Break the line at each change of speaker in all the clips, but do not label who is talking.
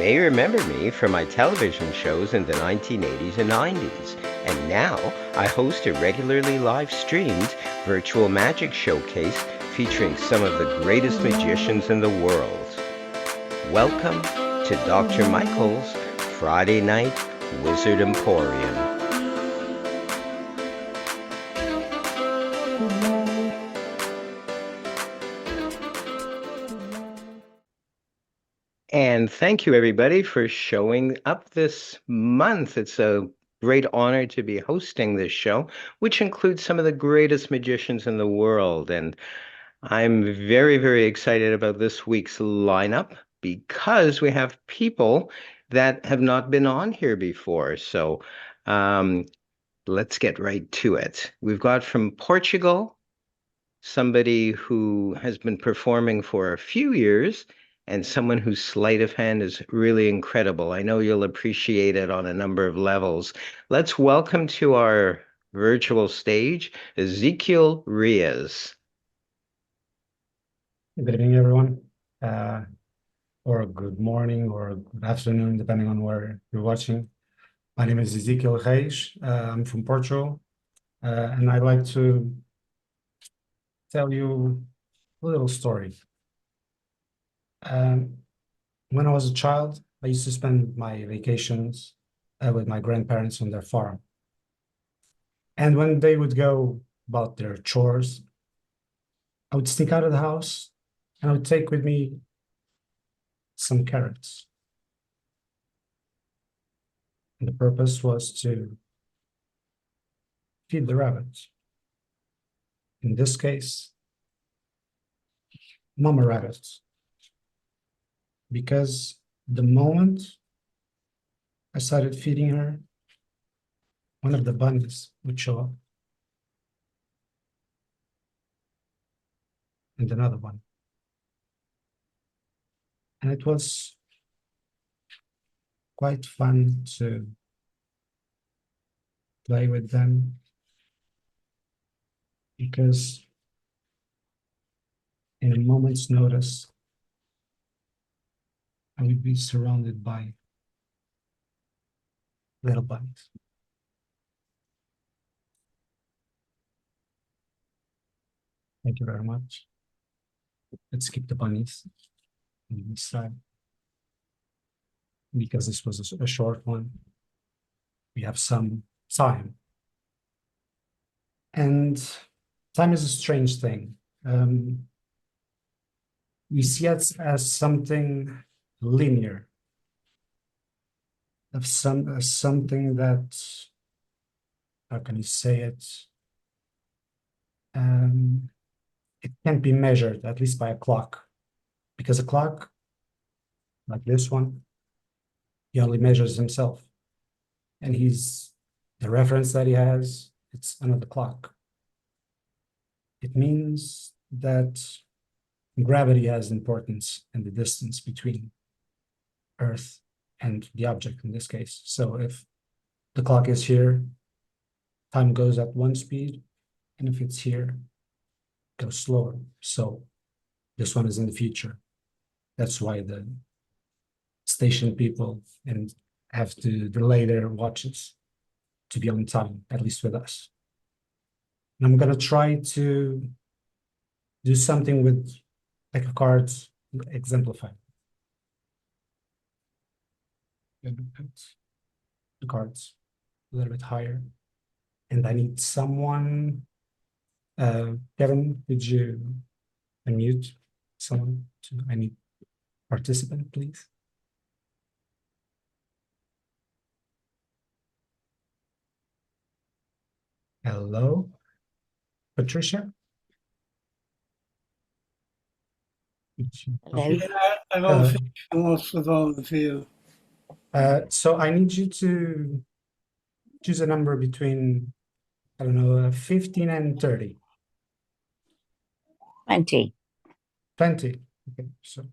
may remember me from my television shows in the 1980s and 90s, and now I host a regularly live-streamed virtual magic showcase featuring some of the greatest magicians in the world. Welcome to Dr. Michael's Friday Night Wizard Emporium. And thank you, everybody, for showing up this month. It's a great honor to be hosting this show, which includes some of the greatest magicians in the world. And I'm very, very excited about this week's lineup because we have people that have not been on here before. So um, let's get right to it. We've got from Portugal somebody who has been performing for a few years and someone whose sleight of hand is really incredible. I know you'll appreciate it on a number of levels. Let's welcome to our virtual stage, Ezekiel Reyes.
Good evening, everyone, or good morning or good afternoon, depending on where you're watching. My name is Ezekiel Reis. I'm from Portugal, and I'd like to tell you a little story. When I was a child, I used to spend my vacations with my grandparents on their farm. And when they would go about their chores, I would sneak out of the house and I would take with me some carrots. And the purpose was to feed the rabbits. In this case, mama rabbits. Because the moment I started feeding her, one of the bunnies would show up. And another one. And it was quite fun to play with them because in a moment's notice, I would be surrounded by little bunnies. Thank you very much. Let's keep the bunnies on this side. Because this was a short one, we have some time. And time is a strange thing. We see it as something linear, of something that, how can you say it? It can't be measured, at least by a clock, because a clock, like this one, he only measures himself. And the reference that he has, it's another clock. It means that gravity has importance in the distance between Earth and the object in this case. So if the clock is here, time goes at one speed, and if it's here, it goes slower. So this one is in the future. That's why the station people have to delay their watches to be on time, at least with us. And I'm gonna try to do something with like a card exemplified. The cards a little bit higher. And I need someone, Kevin, could you unmute someone? I need participant, please. Hello, Patricia?
Yeah, I don't think she wants to volunteer.
So I need you to choose a number between, I don't know, 15 and 30.
20.
20. Okay, so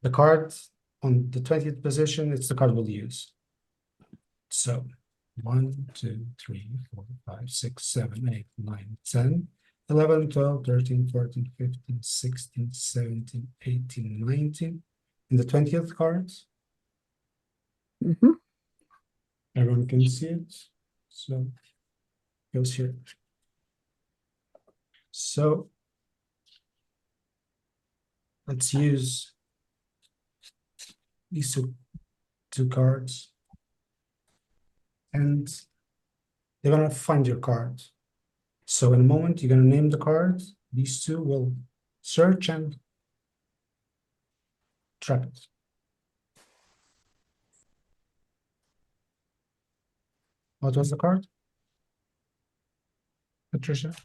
the card on the 20th position, it's the card we'll use. So 1, 2, 3, 4, 5, 6, 7, 8, 9, 10, 11, 12, 13, 14, 15, 16, 17, 18, 19. In the 20th card,
Mhm.
Everyone can see it. So it goes here. So let's use these two cards, and they're gonna find your card. So in a moment, you're gonna name the card. These two will search and trap it. What was the card, Patricia?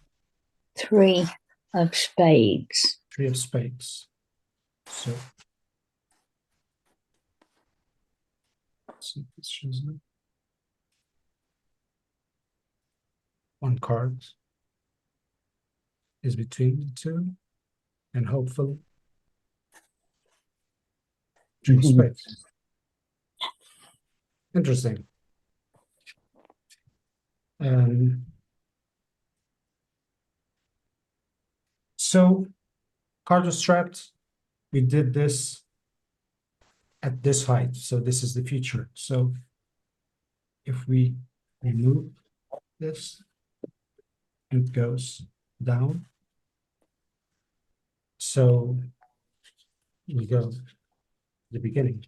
3 of spades.
3 of spades. So let's see if this shows me. One card is between the two, and hopefully 3 of spades. Interesting. So card was trapped. We did this at this height, so this is the future. So if we remove this, it goes down. So we go to the beginning.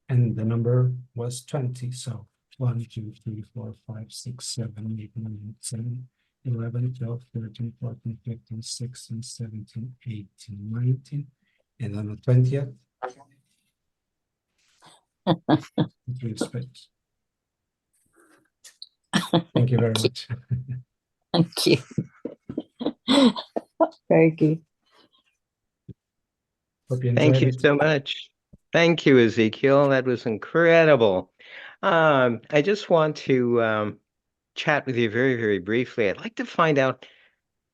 And the number was 20. So 1, 2, 3, 4, 5, 6, 7, 8, 9, 10, 11, 12, 13, 14, 15, 16, 17, 18, 19. And on the 20th, 3 of spades. Thank you very much.
Thank you. Very good.
Hope you
Thank
enjoyed
you
it.
so much. Thank you, Ezekiel. That was incredible. I just want to chat with you very, very briefly. I'd like to find out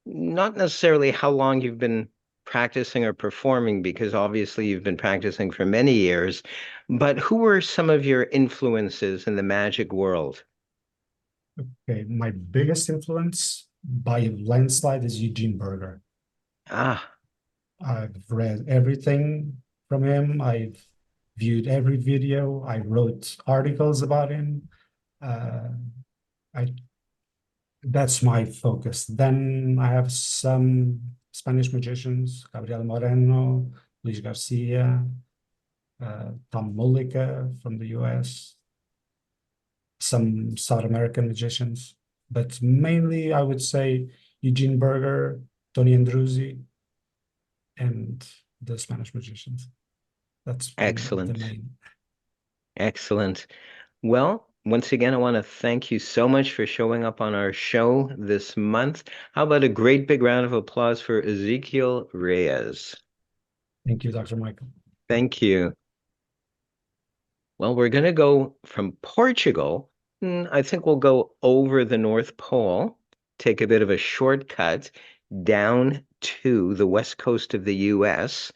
not necessarily how long you've been practicing or performing, because obviously you've been practicing for many years, but who were some of your influences in the magic world?
Okay, my biggest influence by landslide is Eugene Berger.
Ah,
I've read everything from him. I've viewed every video. I wrote articles about him. I That's my focus. Then I have some Spanish magicians, Gabriel Moreno, Luis Garcia, Tom Mullica from the US, some South American magicians, but mainly I would say Eugene Berger, Tony Andruzzi, and the Spanish magicians. That's the
excellent.
main.
Excellent. Well, once again, I want to thank you so much for showing up on our show this month. How about a great big round of applause for Ezekiel Reyes?
Thank you, Dr. Michael.
Thank you. Well, we're going to go from Portugal. I think we'll go over the North Pole, take a bit of a shortcut down to the west coast of the US.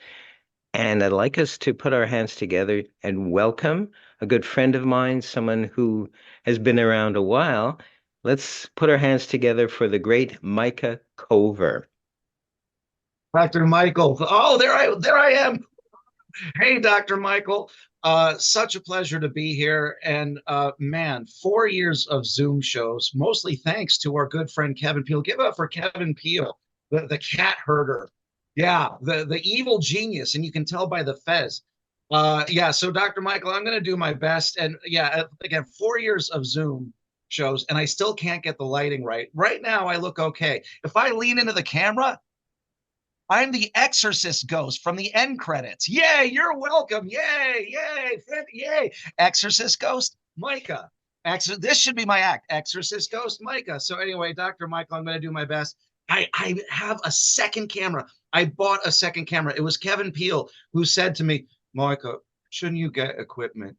And I'd like us to put our hands together and welcome a good friend of mine, someone who has been around a while. Let's put our hands together for the great Micah Cover.
Dr. Michael. Oh, there I am. Hey, Dr. Michael. Such a pleasure to be here. And man, 4 years of Zoom shows, mostly thanks to our good friend Kevin Peel. Give it up for Kevin Peel, the cat herder. Yeah, the evil genius, and you can tell by the fez. Yeah, so Dr. Michael, I'm going to do my best. And yeah, again, 4 years of Zoom shows, and I still can't get the lighting right. Right now, I look okay. If I lean into the camera, I'm the exorcist ghost from the end credits. Yay, you're welcome. Yay, yay, yay. Exorcist ghost, Micah. This should be my act. Exorcist ghost, Micah. So anyway, Dr. Michael, I'm going to do my best. I have a second camera. I bought a second camera. It was Kevin Peel who said to me, Micah, shouldn't you get equipment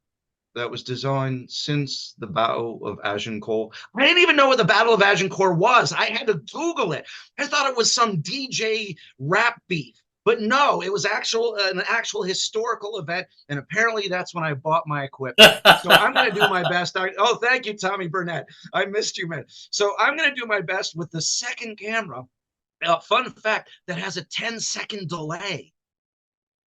that was designed since the Battle of Agincourt? I didn't even know what the Battle of Agincourt was. I had to Google it. I thought it was some DJ rap beef. But no, it was an actual historical event, and apparently that's when I bought my equipment. So I'm going to do my best. Oh, thank you, Tommy Burnett. I missed you, man. So I'm going to do my best with the second camera. Fun fact, that has a 10-second delay.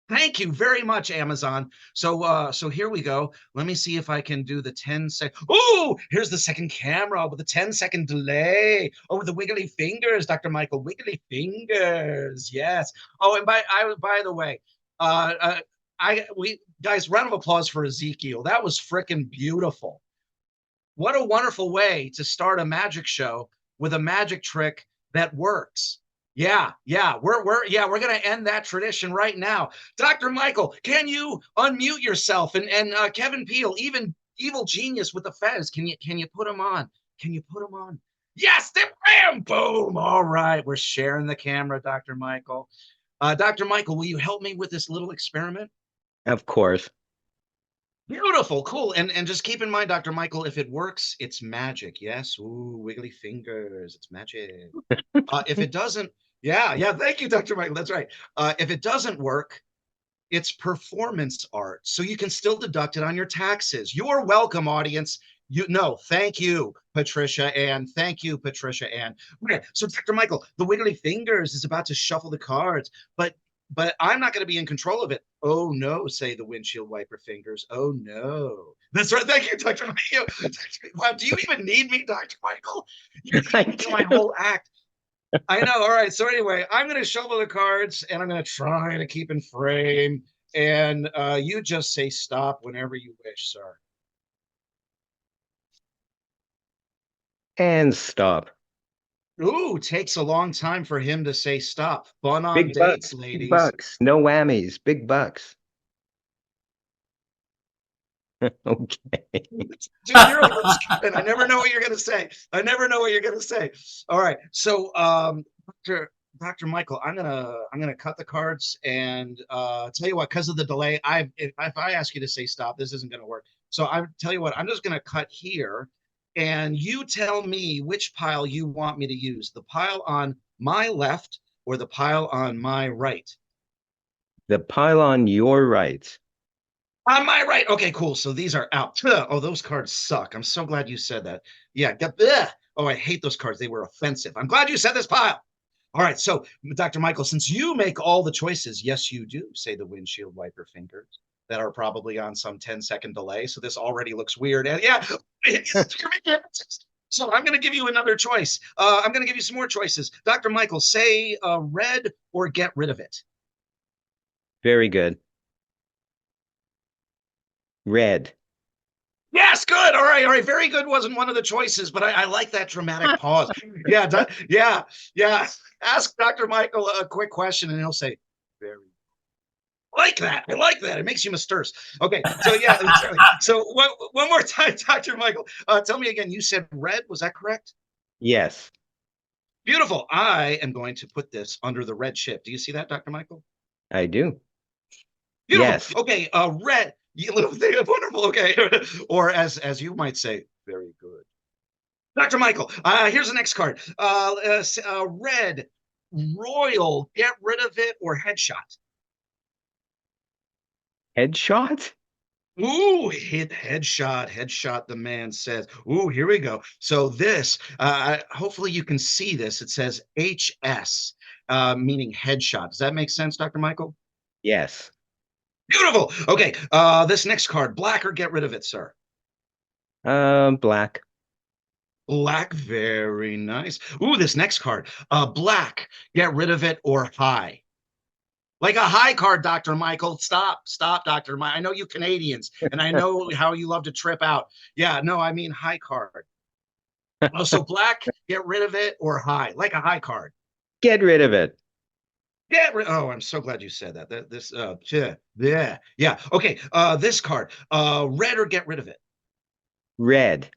Thank you very much, Amazon. So here we go. Let me see if I can do the 10-second. Oh, here's the second camera with the 10-second delay. Oh, with the wiggly fingers, Dr. Michael, wiggly fingers. Yes. Oh, and by the way, uh, we guys, round of applause for Ezekiel. That was freaking beautiful. What a wonderful way to start a magic show with a magic trick that works. Yeah, we're gonna end that tradition right now. Dr. Michael, can you unmute yourself? And Kevin Peel, even evil genius with the fez, can you put him on? Can you put him on? Yes, bam, boom. All right, we're sharing the camera, Dr. Michael. Dr. Michael, will you help me with this little experiment?
Of course.
Beautiful, cool. And just keep in mind, Dr. Michael, if it works, it's magic. Yes. Ooh, wiggly fingers. It's magic. If it doesn't, yeah. Thank you, Dr. Michael. That's right. If it doesn't work, it's performance art. So you can still deduct it on your taxes. You're welcome, audience. Thank you, Patricia Ann. Thank you, Patricia Ann. Okay, so Dr. Michael, the wiggly fingers is about to shuffle the cards, but I'm not going to be in control of it. Oh no, say the windshield wiper fingers. Oh no. That's right. Thank you, Dr. Michael. Wow, do you even need me, Dr. Michael? You
I
need me to
do.
my whole act. I know. All right. So anyway, I'm going to shuffle the cards and I'm going to try to keep in frame. And you just say stop whenever you wish, sir.
And stop.
Ooh, takes a long time for him to say stop. Fun on
Big
dates,
bucks. Big
ladies.
bucks. No whammies. Big bucks. Okay.
Dude, you're a loose cannon. I never know what you're gonna say. I never know what you're gonna say. All right. So Dr. Michael, I'm gonna cut the cards and tell you what, because of the delay, if I ask you to say stop, this isn't gonna work. So I tell you what, I'm just gonna cut here and you tell me which pile you want me to use, the pile on my left or the pile on my right.
The pile on your right.
On my right. Okay, cool. So these are out. Oh, those cards suck. I'm so glad you said that. Yeah. Oh, I hate those cards. They were offensive. I'm glad you said this pile. All right. So, Dr. Michael, since you make all the choices, yes, you do, say the windshield wiper fingers that are probably on some 10-second delay. So this already looks weird. And yeah. So I'm going to give you another choice. I'm going to give you some more choices. Dr. Michael, say red or get rid of it.
Very good. Red.
Yes, good. All right. Very good wasn't one of the choices, but I like that dramatic pause. Yeah. Ask Dr. Michael a quick question and he'll say, very like that. I like that. It makes you Mr. Okay. So yeah, exactly. So one more time, Dr. Michael, tell me again, you said red. Was that correct?
Yes,
Beautiful. I am going to put this under the red chip. Do you see that, Dr. Michael?
I do.
Beautiful.
Yes.
Okay. Red. You little thing. Wonderful. Okay. Or as you might say, very good. Dr. Michael, here's the next card. Red, royal, get rid of it, or headshot.
Headshot?
Ooh, hit headshot, the man says. Ooh, here we go. So this, hopefully you can see this. It says HS, meaning headshot. Does that make sense, Dr. Michael?
Yes.
Beautiful. Okay, this next card, black or get rid of it, sir.
Black.
Black, very nice. Ooh, this next card, black, get rid of it, or high. Like a high card, Dr. Michael. Stop, Dr. Michael. I know you Canadians, and I know how you love to trip out. Yeah, no, I mean high card. Oh, so black, get rid of it, or high, like a high card.
Get rid of it.
Oh, I'm so glad you said that. Yeah. Okay, this card, red or get rid of it.
Red.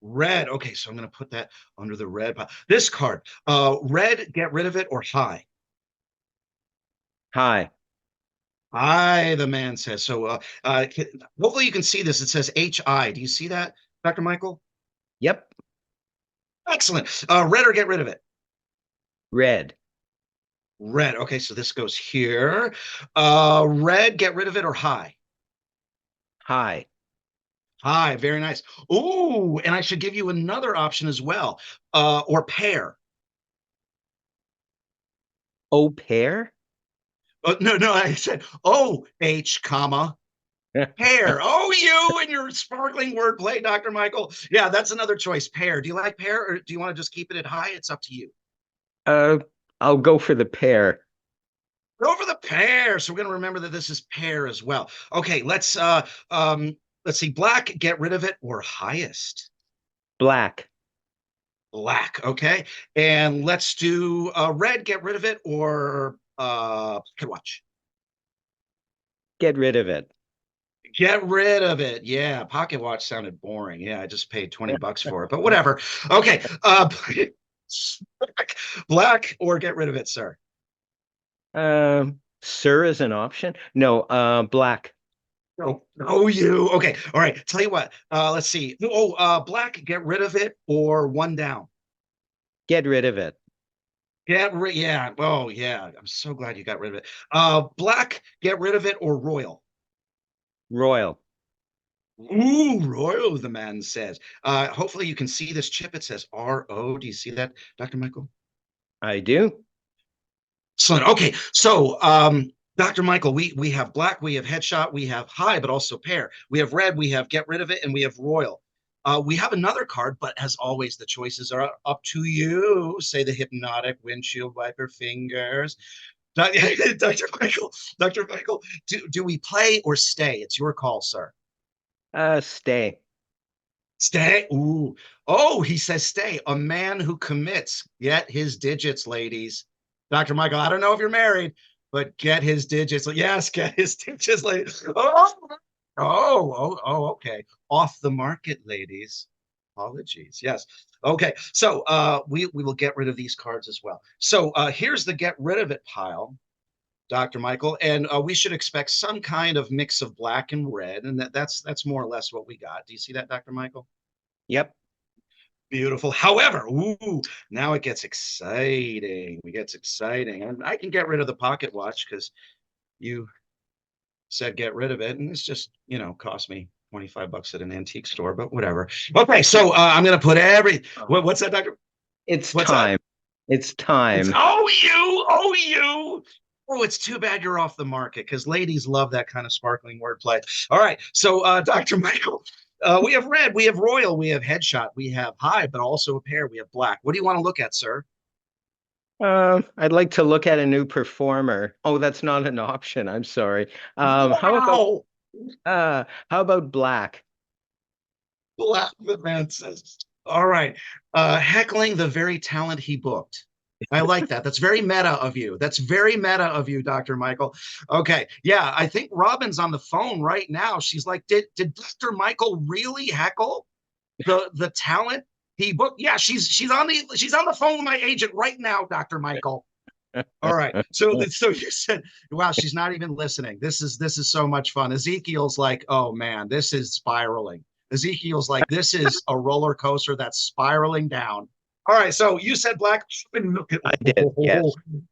Red. Okay, so I'm gonna put that under the red pile. This card, red, get rid of it, or high.
High.
Hi, the man says. So hopefully you can see this. It says HI. Do you see that, Dr. Michael?
Yep.
Excellent. Red or get rid of it?
Red.
Red. Okay, so this goes here. Red, get rid of it, or high?
High.
High, very nice. Ooh, and I should give you another option as well. Or pair.
Au pair?
Oh, no, no, I said O-H, comma, pear. Oh, you and your sparkling wordplay, Dr. Michael. Yeah, that's another choice. Pear. Do you like pear, or do you want to just keep it at high? It's up to you.
Uh, I'll go for the pear.
Go for the pear. So we're going to remember that this is pear as well. Okay, let's see. Black, get rid of it, or highest.
Black.
Black. Okay, and let's do red, get rid of it, or pocket watch.
Get rid of it.
Get rid of it. Yeah, pocket watch sounded boring. Yeah, I just paid 20 bucks for it, but whatever. Okay, black or get rid of it, sir.
Sir is an option. No, black.
No, no, you. Okay, all right. Tell you what. Let's see. Oh, black, get rid of it, or one down.
Get rid of it.
Get rid. Yeah. Oh, yeah. I'm so glad you got rid of it. Black, get rid of it, or royal.
Royal.
Ooh, royal. The man says. Hopefully you can see this chip. It says RO. Do you see that, Dr. Michael?
I do.
Excellent. Okay, so Dr. Michael, we have black, we have headshot, we have high, but also pair. We have red, we have get rid of it, and we have royal. We have another card, but as always, the choices are up to you. Say the hypnotic windshield wiper fingers. Dr. Michael, Dr. Michael, do we play or stay? It's your call, sir.
Stay.
Stay. Ooh. Oh, he says stay. A man who commits. Get his digits, ladies. Dr. Michael, I don't know if you're married, but get his digits. Yes, get his digits, ladies. Okay. Off the market, ladies. Apologies. Yes. Okay. So we will get rid of these cards as well. So here's the get rid of it pile, Dr. Michael, and we should expect some kind of mix of black and red, and that's more or less what we got. Do you see that, Dr. Michael?
Yep.
Beautiful. However, ooh, now it gets exciting. It gets exciting. And I can get rid of the pocket watch because you said get rid of it. And it's just, cost me 25 bucks at an antique store, but whatever. Okay, so I'm going to put what's that, Doctor?
It's
What's
time.
that?
It's time.
You. Oh, it's too bad you're off the market because ladies love that kind of sparkling wordplay. All right, so Dr. Michael, we have red, we have royal, we have headshot, we have high, but also a pair, we have black. What do you want to look at, sir?
I'd like to look at a new performer. Oh, that's not an option. I'm sorry.
Wow.
How about black?
Black, the man says. All right. Heckling the very talent he booked. I like that. That's very meta of you. That's very meta of you, Dr. Michael. Okay. Yeah, I think Robin's on the phone right now. She's like, did Dr. Michael really heckle the talent he booked? Yeah, she's on the phone with my agent right now, Dr. Michael. All right. So you said, wow, she's not even listening. This is so much fun. Ezekiel's like, oh man, this is spiraling. Ezekiel's like, this is a roller coaster that's spiraling down. All right, so you said black. Look at
I did, yes.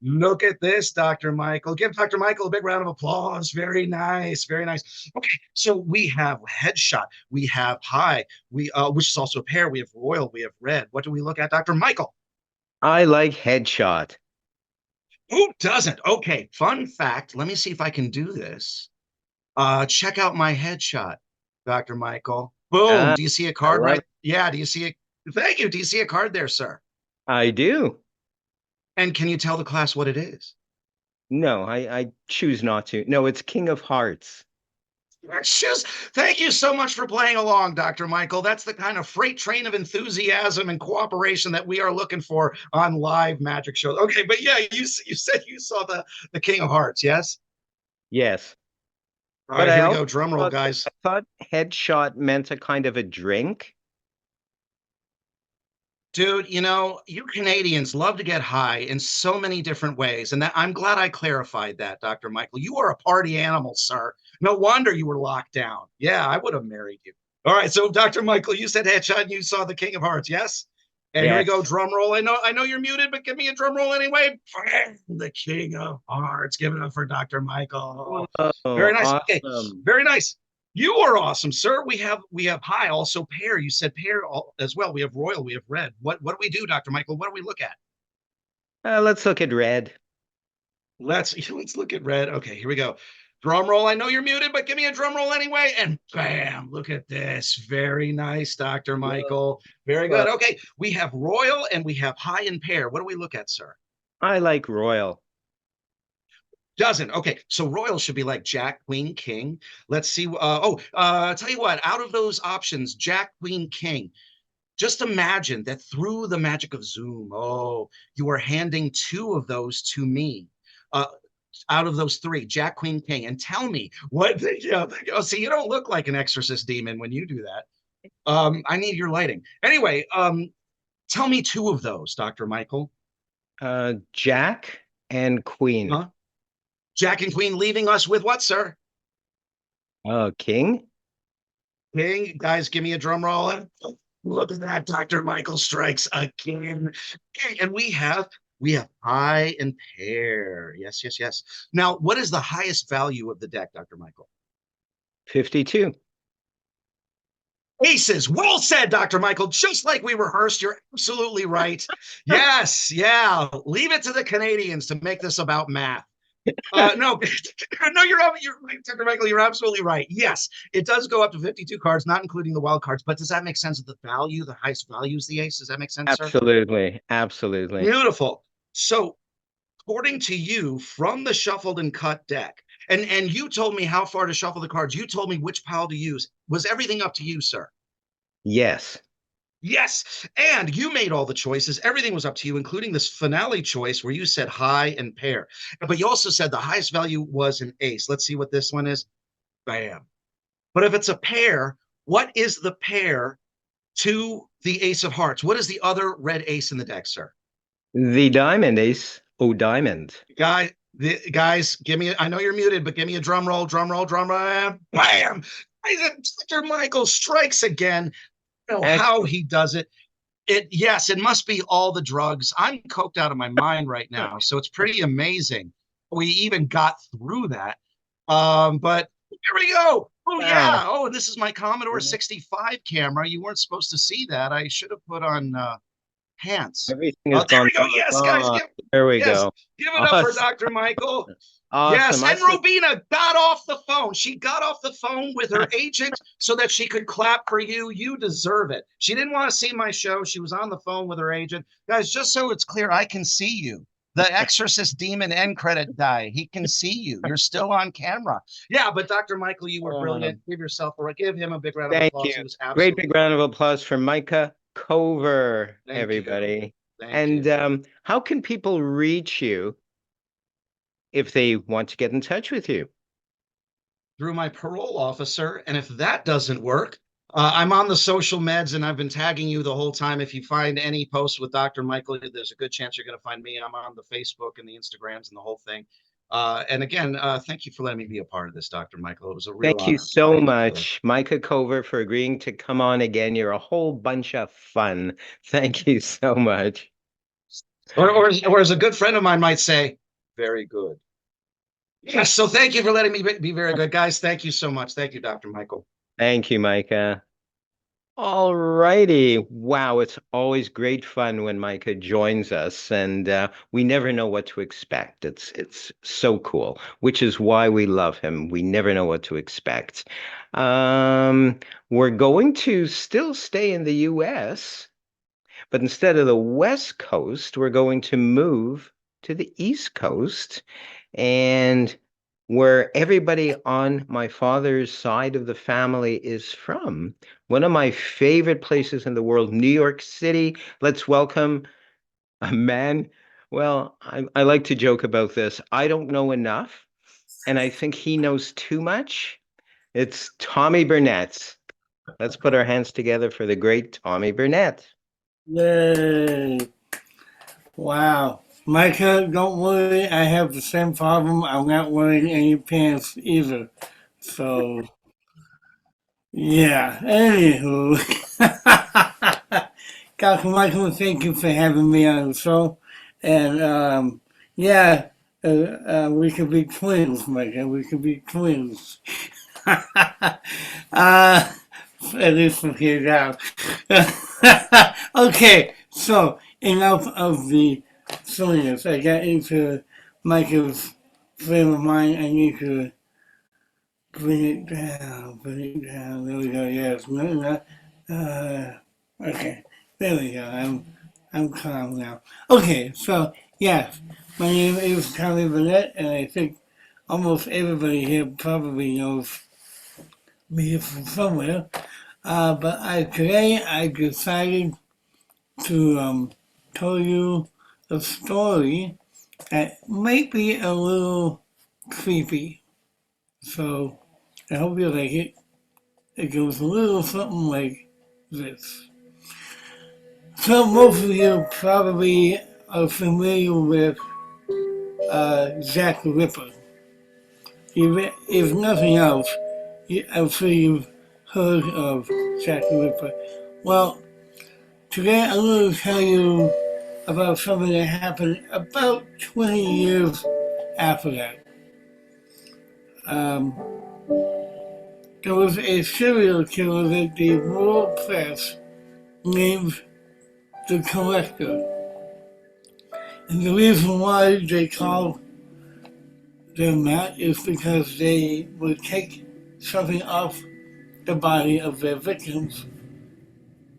Look at this, Dr. Michael. Give Dr. Michael a big round of applause. Very nice, very nice. Okay, so we have headshot, we have high, which is also a pair. We have royal, we have red. What do we look at, Dr. Michael?
I like headshot.
Who doesn't? Okay, fun fact. Let me see if I can do this. Check out my headshot, Dr. Michael. Boom. Do you see a card right? Yeah, do you see it? Thank you. Do you see a card there, sir?
I do.
And can you tell the class what it is?
No, I choose not to. No, it's King of Hearts.
Thank you so much for playing along, Dr. Michael. That's the kind of freight train of enthusiasm and cooperation that we are looking for on live magic shows. Okay, but yeah, you said you saw the King of Hearts, yes?
Yes.
All right, here we go. Drum roll, guys.
I thought headshot meant a kind of a drink.
Dude, you Canadians love to get high in so many different ways. And I'm glad I clarified that, Dr. Michael. You are a party animal, sir. No wonder you were locked down. Yeah, I would have married you. All right, so Dr. Michael, you said headshot and you saw the King of Hearts, yes? And Here we go, drum roll. I know you're muted, but give me a drum roll anyway. The King of Hearts. Give it up for Dr. Michael.
Oh,
very nice.
Awesome.
Okay, very nice. You are awesome, sir. We have high, also pair. You said pair as well. We have royal, we have red. What do we do, Dr. Michael? What do we look at?
Let's look at red.
let's look at red. Okay, here we go. Drum roll. I know you're muted, but give me a drum roll anyway. And bam, look at this. Very nice, Dr. Michael. Very good. Okay, we have royal and we have high and pair. What do we look at, sir?
I like royal.
Doesn't. Okay, so royal should be like Jack, Queen, King. Let's see. Tell you what, out of those options, Jack, Queen, King. Just imagine that through the magic of Zoom, you are handing two of those to me. Out of those three, Jack, Queen, King, and tell me what. See, you don't look like an exorcist demon when you do that. I need your lighting. Anyway, tell me two of those, Dr. Michael.
Jack and Queen.
Huh? Jack and Queen leaving us with what, sir?
King.
King. Guys, give me a drum roll. Look at that, Dr. Michael strikes again. Okay, and we have high and pair. Yes, yes, yes. Now, what is the highest value of the deck, Dr. Michael?
52.
Aces. Well said, Dr. Michael. Just like we rehearsed, you're absolutely right. Yes, yeah. Leave it to the Canadians to make this about math. No, no, you're right, Dr. Michael. You're absolutely right. Yes, it does go up to 52 cards, not including the wild cards. But does that make sense? Of the value, the highest value is the ace. Does that make sense, sir?
Absolutely, absolutely.
Beautiful. So, according to you, from the shuffled and cut deck, and you told me how far to shuffle the cards. You told me which pile to use. Was everything up to you, sir?
Yes.
Yes. And you made all the choices. Everything was up to you, including this finale choice where you said high and pair. But you also said the highest value was an ace. Let's see what this one is. Bam. But if it's a pair, what is the pair to the ace of hearts? What is the other red ace in the deck, sir?
The diamond ace. Oh, diamond.
Guys, give me, I know you're muted, but give me a drum roll, drum roll, drum roll. Bam. Dr. Michael strikes again. Know how he does it. Yes, it must be all the drugs. I'm coked out of my mind right now, so it's pretty amazing we even got through that. But here we go. Oh yeah. Oh, this is my Commodore 65 camera. You weren't supposed to see that. I should have put on pants.
Everything is
there
gone.
we go. Yes, guys.
There we go.
Give it up for Dr. Michael.
Awesome.
Yes, and Rubina got off the phone. She got off the phone with her agent so that she could clap for you. You deserve it. She didn't want to see my show. She was on the phone with her agent. Guys, just so it's clear, I can see you. The Exorcist Demon end credit die. He can see you. You're still on camera. Yeah, but Dr. Michael, you were brilliant. Give him a big round of applause.
Thank you. Great big round of applause for Micah Cover, everybody. And how can people reach you if they want to get in touch with you?
Through my parole officer. And if that doesn't work, I'm on the social meds and I've been tagging you the whole time. If you find any posts with Dr. Michael, there's a good chance you're going to find me. I'm on the Facebook and the Instagrams and the whole thing. And again, thank you for letting me be a part of this, Dr. Michael. It was a real honor.
Thank you so much, Micah Cover, for agreeing to come on again. You're a whole bunch of fun. Thank you so much.
Or as a good friend of mine might say, very good. Yes, so thank you for letting me be very good. Guys, thank you so much. Thank you, Dr. Michael.
Thank you, Micah. All righty. Wow, it's always great fun when Micah joins us, and we never know what to expect. It's so cool, which is why we love him. We never know what to expect. We're going to still stay in the US, but instead of the West Coast, we're going to move to the East Coast, and where everybody on my father's side of the family is from. One of my favorite places in the world, New York City. Let's welcome a man. Well, I like to joke about this. I don't know enough, and I think he knows too much. It's Tommy Burnett. Let's put our hands together for the great Tommy Burnett.
Yay. Wow. Micah, don't worry. I have the same problem. I'm not wearing any pants either. So, yeah. Anywho. Dr. Michael, thank you for having me on the show. And, yeah, we could be twins, Micah. We could be twins. At least from here down. Okay, so enough of the silliness. I got into Micah's frame of mind. I need to bring it down, bring it down. There we go. Yes. Okay. There we go. I'm calm now. Okay. So yes, my name is Tommy Burnett, and I think almost everybody here probably knows me from somewhere. But today I decided to tell you a story that might be a little creepy. So I hope you like it. It goes a little something like this. So most of you probably are familiar with Jack the Ripper. If nothing else, I'm sure you've heard of Jack the Ripper. Well, today I'm going to tell you about something that happened about 20 years after that. There was a serial killer that the world press named the Collector. And the reason why they called them that is because they would take something off the body of their victims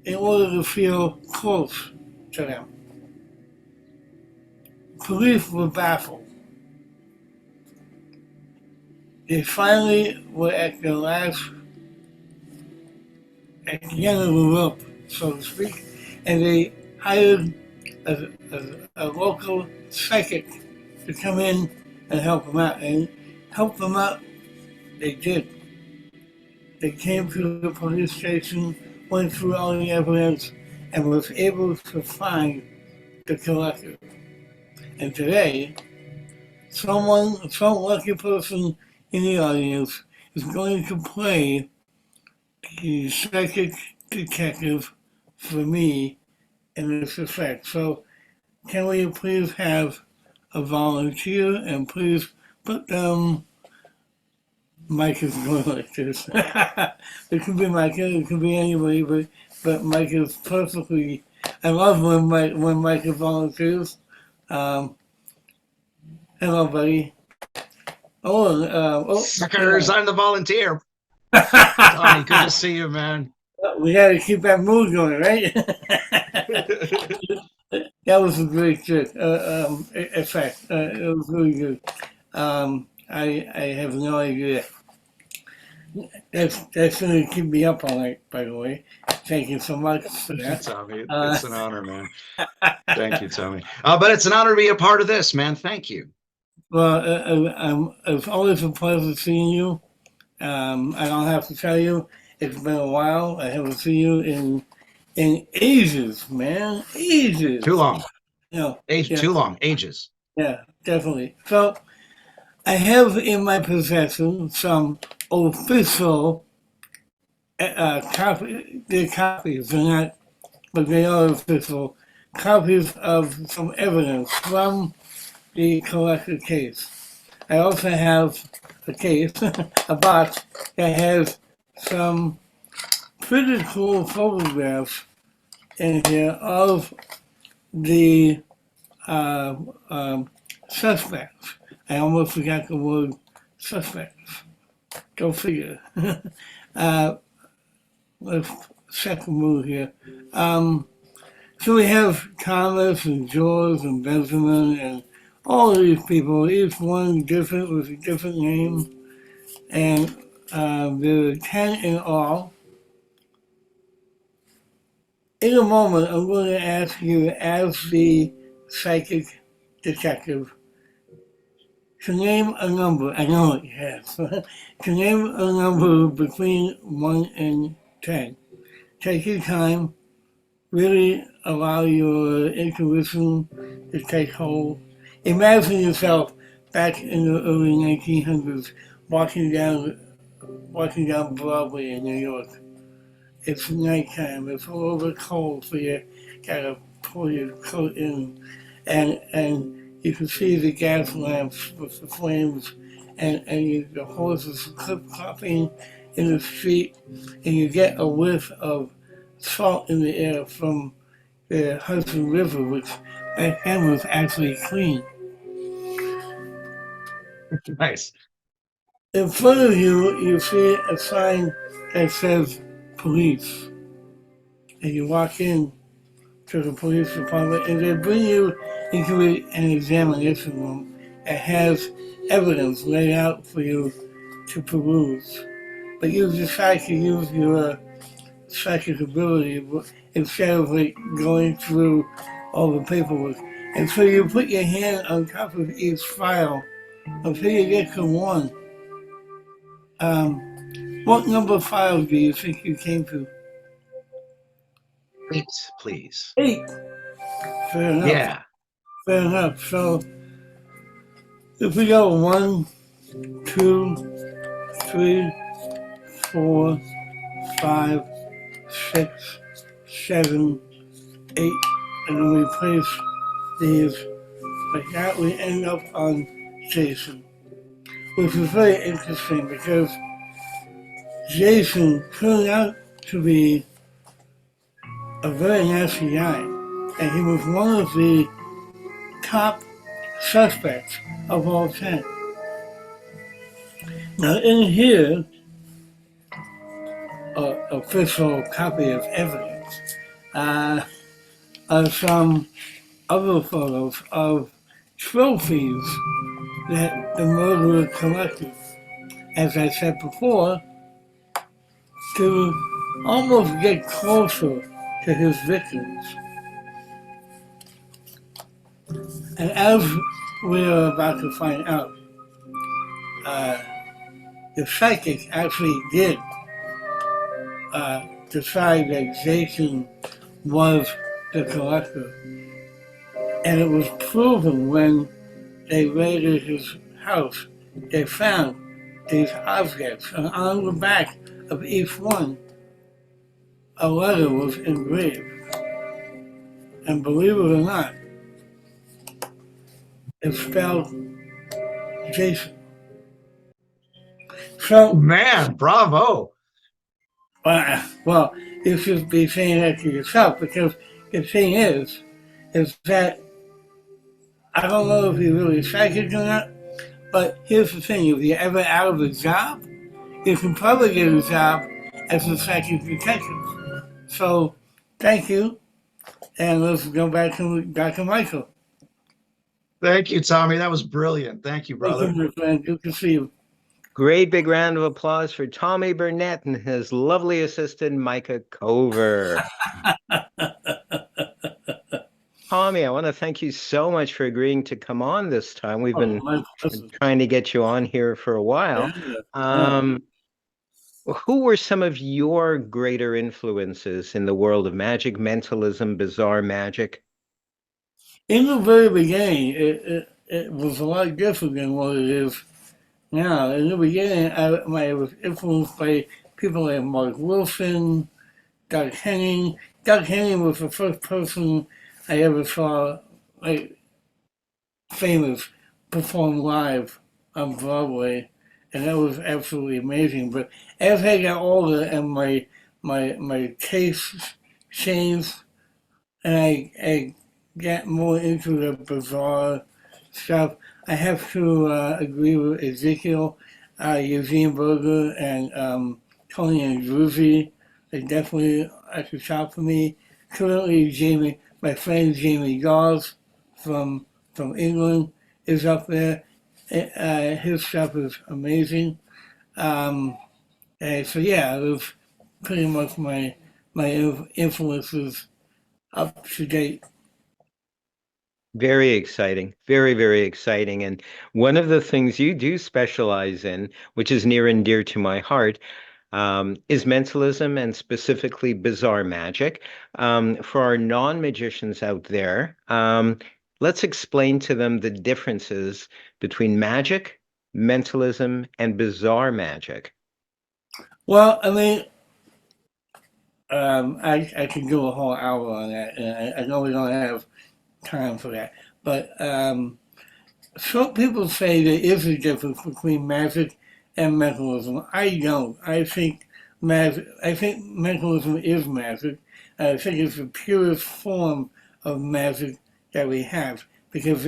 in order to feel close to them. Police were baffled. They finally were at the end of the rope, so to speak, and they hired a local psychic to come in and help them out. And help them out, they did. They came to the police station, went through all the evidence, and was able to find the collector. And today, some lucky person in the audience is going to play the psychic detective for me in this effect. So can we please have a volunteer and please put them. Mike is going like this. It could be Mike, it could be anybody, but Mike is perfectly. I love when Mike volunteers. Hello, buddy.
Suckers, I'm the volunteer. Tommy, good to see you, man.
We got to keep that mood going, right? That was a great trick, effect. It was really good. I have no idea. That's going to keep me up all night, by the way. Thank you so much for that.
Tommy, it's an honor, man. Thank you, Tommy. But it's an honor to be a part of this, man. Thank you.
Well, it's always a pleasure seeing you. I don't have to tell you, it's been a while. I haven't seen you in ages, man. Ages.
Too long.
Yeah.
Too long. Ages.
Yeah, definitely. So I have in my possession some official copies. They're copies, they're not, but they are official copies of some evidence from the collector case. I also have a case, a box that has some pretty cool photographs in here of the suspects. I almost forgot the word suspects. Go figure. Let's set the mood here. So we have Thomas and George and Benjamin and all of these people, each one different with a different name. And there are 10 in all. In a moment, I'm going to ask you, as the psychic detective, to name a number. I know it has. To name a number between 1 and 10. Take your time. Really allow your intuition to take hold. Imagine yourself back in the early 1900s walking down Broadway in New York. It's nighttime. It's a little bit cold, so you gotta pull your coat in, and you can see the gas lamps with the flames, and the horses clip-clopping in the street, and you get a whiff of salt in the air from the Hudson River, which back then was actually clean.
Nice.
In front of you, you see a sign that says police. And you walk in to the police department and they bring you into an examination room that has evidence laid out for you to peruse. But you decide to use your psychic ability instead of like going through all the paperwork. And so you put your hand on top of each file until you get to one. What number of files do you think you came to?
8, please.
8. Fair enough.
Yeah.
Fair enough. So if we go 1, 2, 3, 4, 5, 6, 7, 8, and then we place these like that, we end up on Jason, which is very interesting because Jason turned out to be a very nasty guy, and he was one of the top suspects of all 10. Now, in here, official copy of evidence, are some other photos of trophies that the murderer collected, as I said before, to almost get closer to his victims. And as we are about to find out, the psychic actually did decide that Jason was the collector. And it was proven when they raided his house. They found these objects, and on the back of each one, a letter was engraved. And believe it or not, it spelled Jason. So,
Man, bravo.
well, you should be saying that to yourself because the thing is that I don't know if you're really psychic or not, but here's the thing, if you're ever out of a job, you can probably get a job as a psychic detective. So, thank you, and let's go back to Dr. Michael.
Thank you, Tommy. That was brilliant. Thank you, brother.
Thank you, my friend. Good to see you.
Great big round of applause for Tommy Burnett and his lovely assistant, Micah Cover. Tommy, I want to thank you so much for agreeing to come on this time. We've been trying to get you on here for a while. Who were some of your greater influences in the world of magic, mentalism, bizarre magic?
In the very beginning, it was a lot different than what it is now. In the beginning, I was influenced by people like Mark Wilson, Doug Henning. Doug Henning was the first person I ever saw, like, famous, perform live on Broadway, and that was absolutely amazing. But as I got older and my tastes changed, and I got more into the bizarre stuff, I have to agree with Ezekiel, Eugene Berger, and Tony and Druzy. They definitely at the top for me. Currently, my friend Jamie Dawes from England is up there. His stuff is amazing. And so yeah, it was pretty much my influences up to date.
Very exciting. Very, very exciting. And one of the things you do specialize in, which is near and dear to my heart, is mentalism and specifically bizarre magic. For our non-magicians out there, let's explain to them the differences between magic, mentalism, and bizarre magic.
Well, I mean, I can do a whole hour on that, and I know we don't have time for that. But some people say there is a difference between magic and mentalism. I don't. I think mentalism is magic. I think it's the purest form of magic that we have because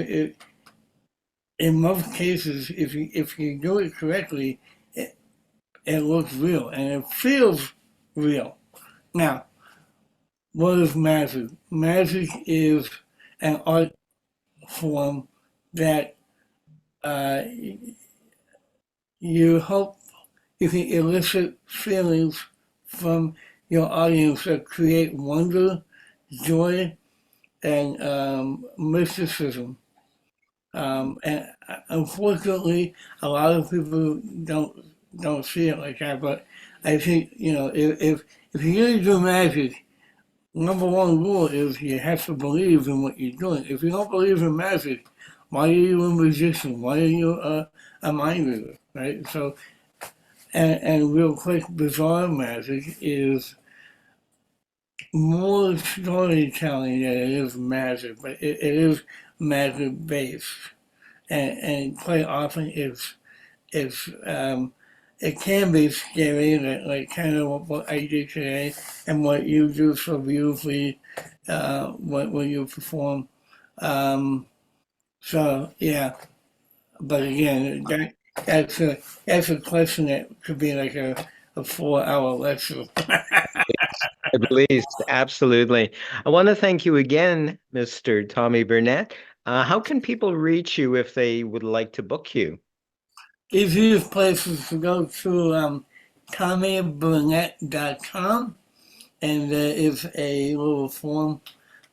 in most cases, if you do it correctly, it looks real and it feels real. Now, what is magic? Magic is an art form that uh, you hope you can elicit feelings from your audience that create wonder, joy, and mysticism. And unfortunately, a lot of people don't see it like that. But I think if you're gonna do magic, number one rule is you have to believe in what you're doing. If you don't believe in magic, why are you a magician? Why are you a mind reader, right? So, and real quick, bizarre magic is more storytelling than it is magic, but it is magic based, and quite often it's it can be scary, like kind of what I do today and what you do so beautifully, when you perform. Um, so yeah, but again, that's a question that could be like a 4 hour lecture.
At least, absolutely. I want to thank you again, Mr. Tommy Burnett. How can people reach you if they would like to book you?
Easiest place is to go to TommyBurnett.com, and there is a little form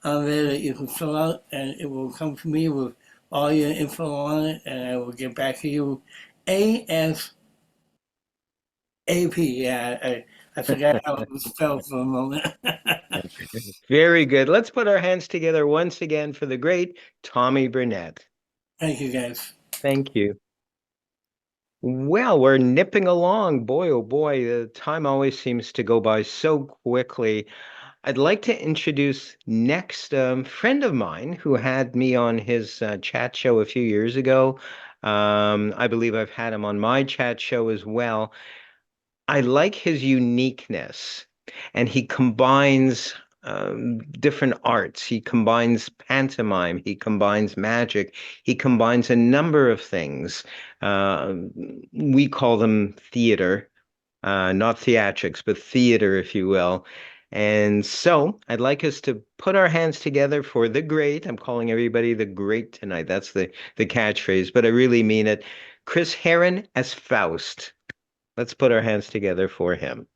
on there that you can fill out, and it will come to me with all your info on it, and I will get back to you ASAP. Yeah, I forgot how it was spelled for a moment.
Very good. Let's put our hands together once again for the great Tommy Burnett.
Thank you, guys.
Thank you. Well, we're nipping along. Boy, oh boy, the time always seems to go by so quickly. I'd like to introduce next a friend of mine who had me on his chat show a few years ago. I believe I've had him on my chat show as well. I like his uniqueness, and he combines different arts. He combines pantomime. He combines magic. He combines a number of things. Uh, we call them theater, not theatrics, but theater, if you will. And so I'd like us to put our hands together for the great. I'm calling everybody the great tonight. That's the catchphrase, but I really mean it. Chris Heron as Faust. Let's put our hands together for him.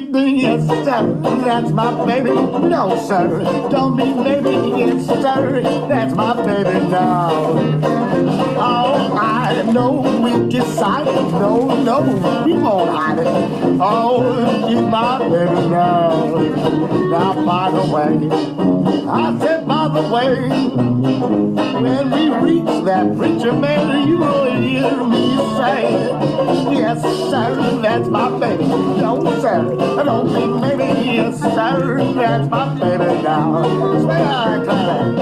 Yes, sir, that's my baby. No, sir, don't be maybe. Yes, sir, that's my baby now. Oh, I know we decided. No, we won't hide it. Oh, she's my baby now. Now, by the way, I said by the way, when we reach that preacher man, you will hear me say, yes, sir, that's my baby. No, sir, don't be maybe. Yes, sir, that's my baby now. Say I can.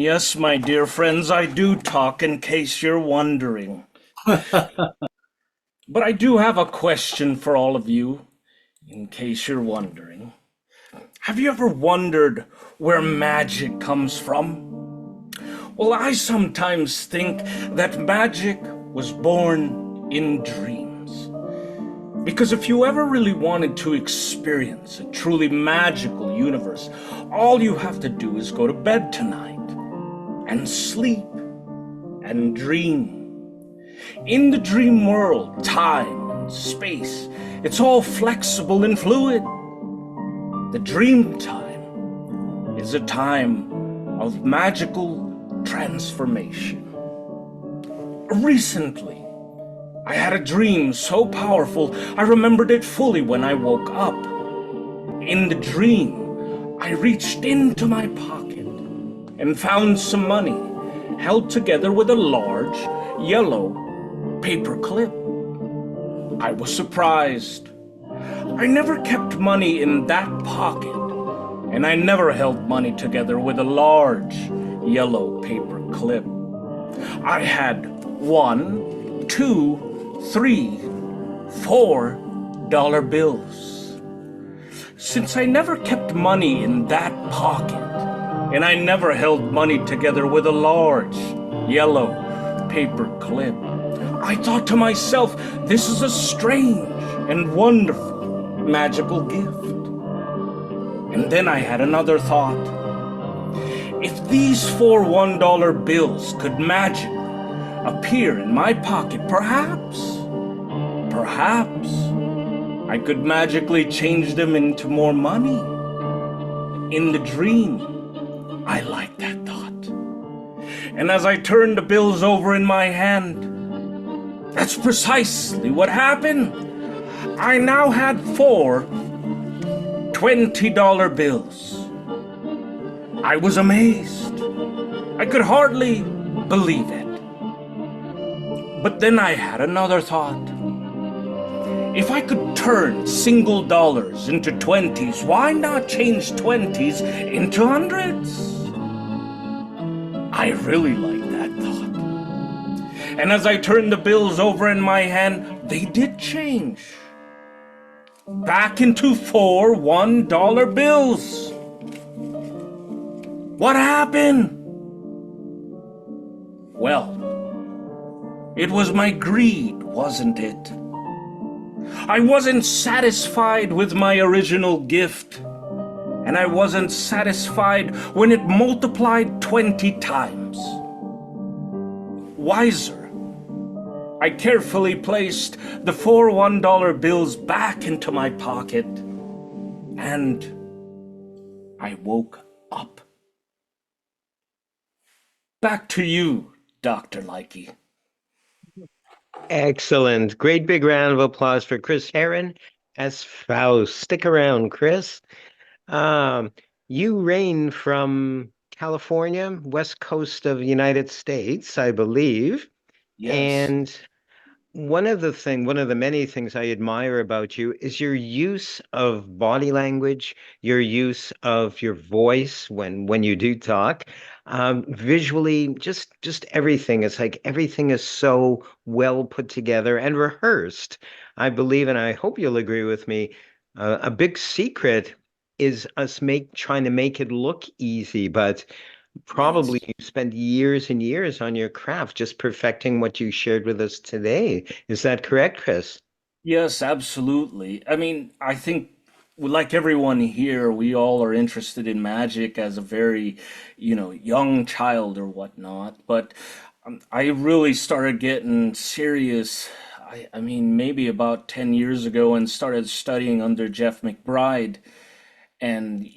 Yes, my dear friends, I do talk in case you're wondering. But I do have a question for all of you, in case you're wondering. Have you ever wondered where magic comes from? Well, I sometimes think that magic was born in dreams. Because if you ever really wanted to experience a truly magical universe, all you have to do is go to bed tonight and sleep and dream. In the dream world, time and space, it's all flexible and fluid. The dream time is a time of magical transformation. Recently, I had a dream so powerful I remembered it fully when I woke up. In the dream, I reached into my pocket and found some money held together with a large yellow paper clip. I was surprised. I never kept money in that pocket, and I never held money together with a large yellow paper clip. I had $1, $2, $3, $4 bills. Since I never kept money in that pocket, and I never held money together with a large yellow paper clip, I thought to myself, this is a strange and wonderful magical gift. And then I had another thought. If these four $1 bills could magically appear in my pocket, perhaps I could magically change them into more money. In the dream, I liked that thought. And as I turned the bills over in my hand, that's precisely what happened. I now had four $20 bills. I was amazed. I could hardly believe it. But then I had another thought. If I could turn single dollars into 20s, why not change 20s into hundreds? I really liked that thought. And as I turned the bills over in my hand, they did change. Back into four $1 bills. What happened? Well, it was my greed, wasn't it? I wasn't satisfied with my original gift, and I wasn't satisfied when it multiplied 20 times. Wiser, I carefully placed the four $1 bills back into my pocket, and I woke up. Back to you, Dr. Likey.
Excellent. Great big round of applause for Chris Heron as Faust. Stick around, Chris. You reign from California, west coast of the United States, I believe.
Yes.
And one of the many things I admire about you is your use of body language, your use of your voice when you do talk, visually, just everything. It's like everything is so well put together and rehearsed. I believe, and I hope you'll agree with me, a big secret is us trying to make it look easy, but probably
Yes.
you spent years and years on your craft, just perfecting what you shared with us today. Is that correct, Chris?
Yes, absolutely. I mean, I think like everyone here, we all are interested in magic as a very, young child or whatnot. But I really started getting serious. I mean, maybe about 10 years ago and started studying under Jeff McBride. And,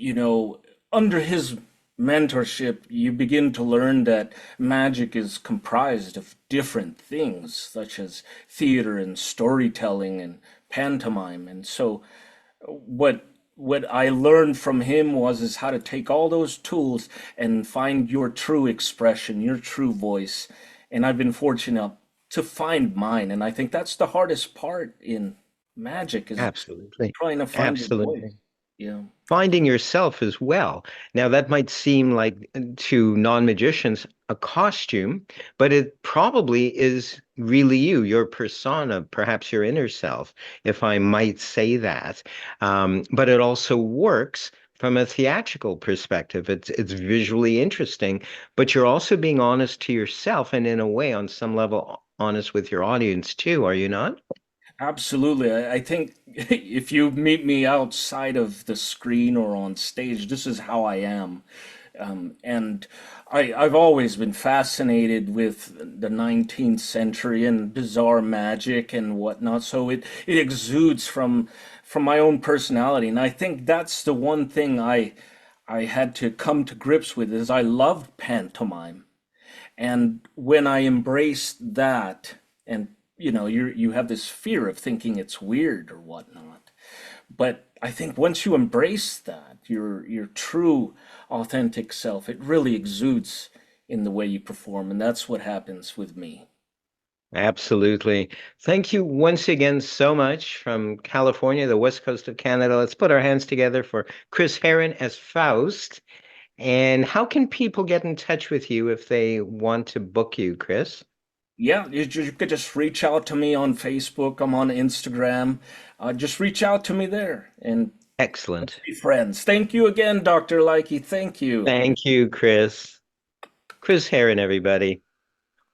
under his mentorship, you begin to learn that magic is comprised of different things, such as theater and storytelling and pantomime. And so, what I learned from him is how to take all those tools and find your true expression, your true voice. And I've been fortunate to find mine. And I think that's the hardest part in magic is
Absolutely.
trying to find your
Absolutely.
voice. Yeah.
finding yourself as well. Now, that might seem like to non-magicians a costume, but it probably is really you, your persona, perhaps your inner self, if I might say that. But it also works from a theatrical perspective. It's visually interesting, but you're also being honest to yourself and in a way, on some level, honest with your audience too, are you not?
Absolutely. I think if you meet me outside of the screen or on stage, this is how I am. And I've always been fascinated with the 19th century and bizarre magic and whatnot. So it exudes from my own personality. And I think that's the one thing I had to come to grips with is I loved pantomime. And when I embraced that, and you have this fear of thinking it's weird or whatnot. But I think once you embrace that, your true authentic self, it really exudes in the way you perform, and that's what happens with me.
Absolutely. Thank you once again so much from California, the west coast of Canada. Let's put our hands together for Chris Heron as Faust. And how can people get in touch with you if they want to book you, Chris?
Yeah, you could just reach out to me on Facebook. I'm on Instagram. Just reach out to me there and let's
Excellent.
be friends. Thank you again, Dr. Likey. Thank you.
Thank you, Chris. Chris Heron, everybody.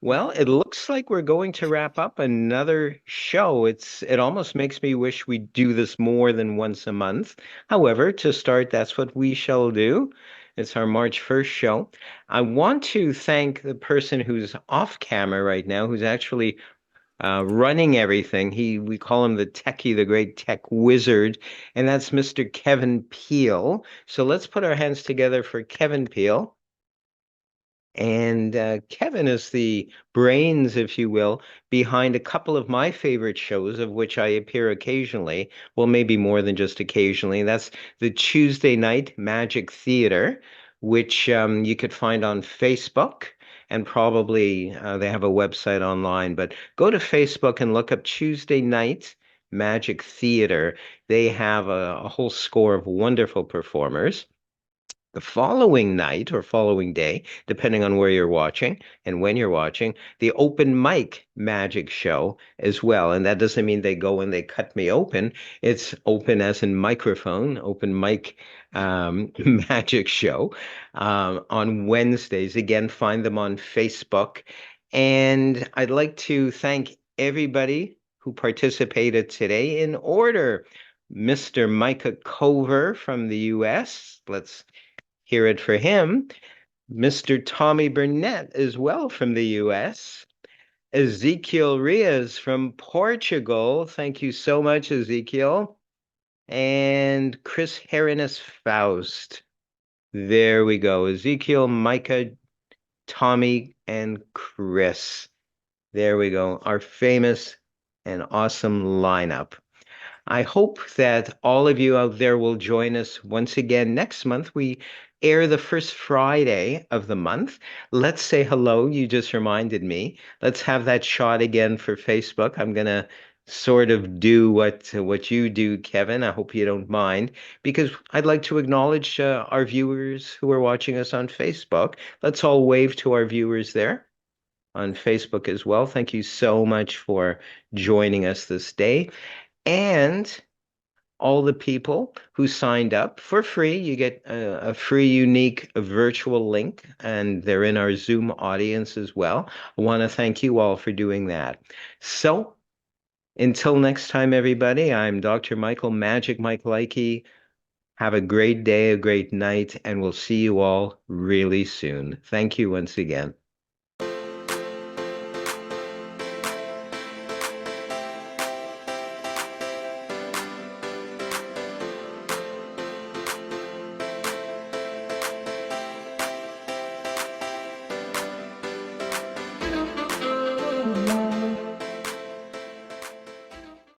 Well, it looks like we're going to wrap up another show. It almost makes me wish we do this more than once a month. However, to start, that's what we shall do. It's our March 1st show. I want to thank the person who's off camera right now, who's actually running everything. We call him the techie, the great tech wizard, and that's Mr. Kevin Peel. So let's put our hands together for Kevin Peel. And Kevin is the brains, if you will, behind a couple of my favorite shows, of which I appear occasionally. Well, maybe more than just occasionally. That's the Tuesday Night Magic Theater, which you could find on Facebook. And probably they have a website online, but go to Facebook and look up Tuesday Night Magic Theater. They have a whole score of wonderful performers. The following night or following day, depending on where you're watching and when you're watching, the open mic magic show as well. And that doesn't mean they go and they cut me open. It's open as in microphone, open mic magic show on Wednesdays. Again, find them on Facebook. And I'd like to thank everybody who participated today in order. Mr. Micah Cover from the US. Let's hear it for him. Mr. Tommy Burnett as well from the US. Ezekiel Rias from Portugal. Thank you so much, Ezekiel. And Chris Heronis Faust. There we go. Ezekiel, Micah, Tommy, and Chris. There we go. Our famous and awesome lineup. I hope that all of you out there will join us once again next month. We air the first Friday of the month. Let's say hello. You just reminded me. Let's have that shot again for Facebook. I'm gonna sort of do what you do, Kevin. I hope you don't mind, because I'd like to acknowledge our viewers who are watching us on Facebook. Let's all wave to our viewers there on Facebook as well. Thank you so much for joining us this day. And all the people who signed up for free, you get a free, unique virtual link, and they're in our Zoom audience as well. I want to thank you all for doing that. So until next time, everybody, I'm Dr. Michael Magic Mike Likey. Have a great day, a great night, and we'll see you all really soon. Thank you once again.